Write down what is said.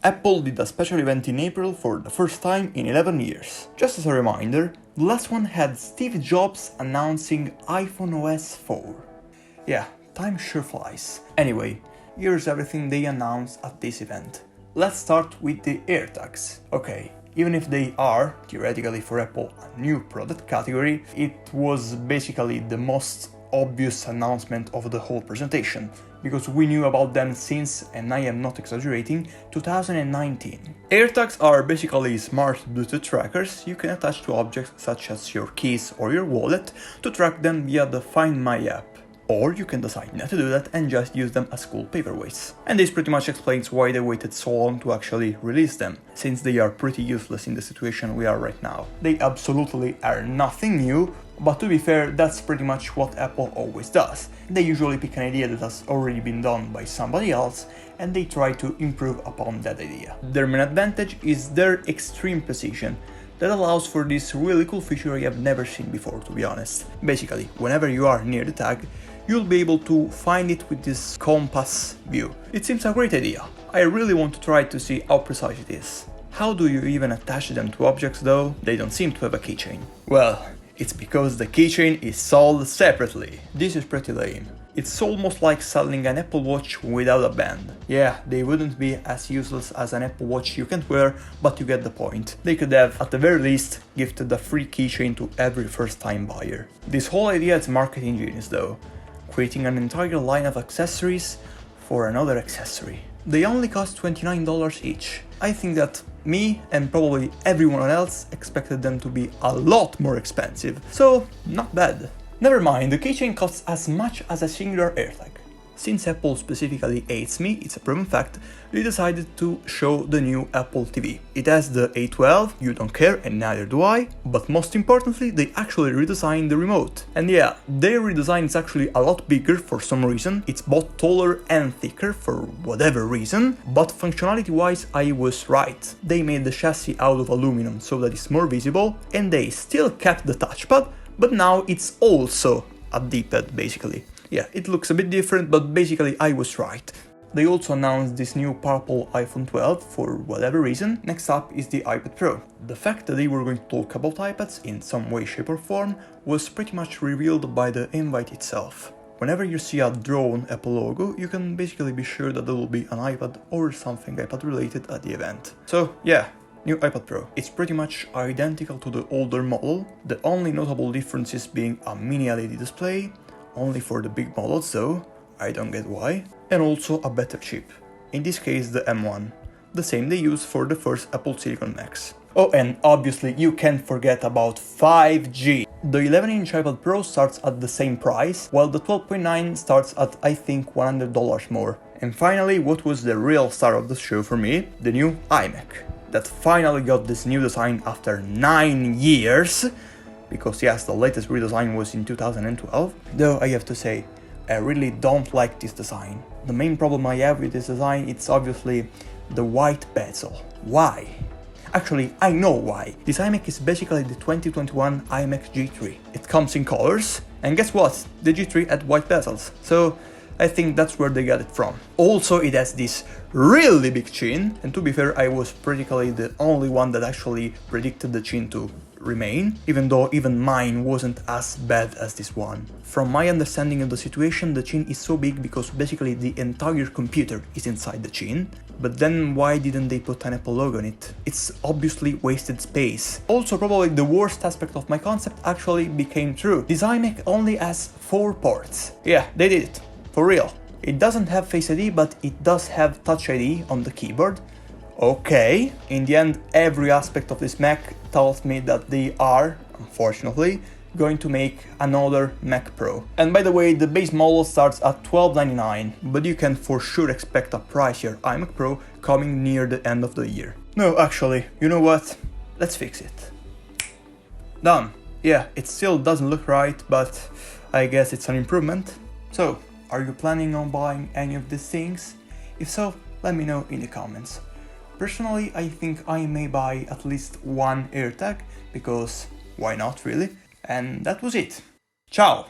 Apple did a special event in April for the first time in 11 years. Just as a reminder, the last one had Steve Jobs announcing iPhone OS 4. Yeah, time sure flies. Anyway, here's everything they announced at this event. Let's start with the AirTags. Okay, even if they are, theoretically for Apple, a new product category, it was basically the most obvious announcement of the whole presentation, because we knew about them since, and I am not exaggerating, 2019. AirTags are basically smart Bluetooth trackers you can attach to objects such as your keys or your wallet to track them via the Find My app. Or you can decide not to do that and just use them as cool paperweights. And this pretty much explains why they waited so long to actually release them, since they are pretty useless in the situation we are right now. They absolutely are nothing new, but to be fair, that's pretty much what Apple always does. They usually pick an idea that has already been done by somebody else, and they try to improve upon that idea. Their main advantage is their extreme precision, that allows for this really cool feature I have never seen before, to be honest. Basically, whenever you are near the tag, you'll be able to find it with this compass view. It seems a great idea. I really want to try to see how precise it is. How do you even attach them to objects though? They don't seem to have a keychain. Well, it's because the keychain is sold separately. This is pretty lame. It's almost like selling an Apple Watch without a band. Yeah, they wouldn't be as useless as an Apple Watch you can't wear, but you get the point. They could have, at the very least, gifted a free keychain to every first-time buyer. This whole idea is marketing genius though, creating an entire line of accessories for another accessory. They only cost $29 each. I think that me and probably everyone else expected them to be a lot more expensive, so not bad. Never mind, the keychain costs as much as a singular AirTag. Since Apple specifically hates me, it's a proven fact, they decided to show the new Apple TV. It has the A12, you don't care and neither do I, but most importantly they actually redesigned the remote. And yeah, their redesign is actually a lot bigger for some reason, it's both taller and thicker for whatever reason, but functionality wise I was right. They made the chassis out of aluminum so that it's more visible, and they still kept the touchpad, but now it's also a D-pad basically. Yeah, it looks a bit different, but basically I was right. They also announced this new purple iPhone 12 for whatever reason. Next up is the iPad Pro. The fact that they were going to talk about iPads in some way, shape or form was pretty much revealed by the invite itself. Whenever you see a drawn Apple logo, you can basically be sure that there will be an iPad or something iPad related at the event. So yeah, new iPad Pro. It's pretty much identical to the older model, the only notable differences being a mini LED display, only for the big models though, I don't get why, and also a better chip, in this case the M1, the same they use for the first Apple Silicon Macs. Oh, and obviously you can't forget about 5G. The 11-inch iPad Pro starts at the same price, while the 12.9 starts at I think $100 more. And finally, what was the real star of the show for me, the new iMac, that finally got this new design after 9 years. Because yes, the latest redesign was in 2012, though I have to say, I really don't like this design. The main problem I have with this design is obviously the white bezel. Why? Actually, I know why. This iMac is basically the 2021 iMac G3. It comes in colors, and guess what? The G3 had white bezels, so I think that's where they got it from. Also, it has this really big chin, and to be fair, I was practically the only one that actually predicted the chin to remain, even though even mine wasn't as bad as this one. From my understanding of the situation, the chin is so big because basically the entire computer is inside the chin. But then why didn't they put an Apple logo on it? It's obviously wasted space. Also, probably the worst aspect of my concept actually became true. This iMac only has 4 ports. Yeah, they did it. For real. It doesn't have Face ID, but it does have Touch ID on the keyboard. Okay, in the end, every aspect of this Mac tells me that they are, unfortunately, going to make another Mac Pro. And by the way, the base model starts at $1299, but you can for sure expect a pricier iMac Pro coming near the end of the year. No, actually, you know what? Let's fix it. Done. Yeah, it still doesn't look right, but I guess it's an improvement. So, are you planning on buying any of these things? If so, let me know in the comments. Personally, I think I may buy at least one AirTag, because why not really? And that was it. Ciao!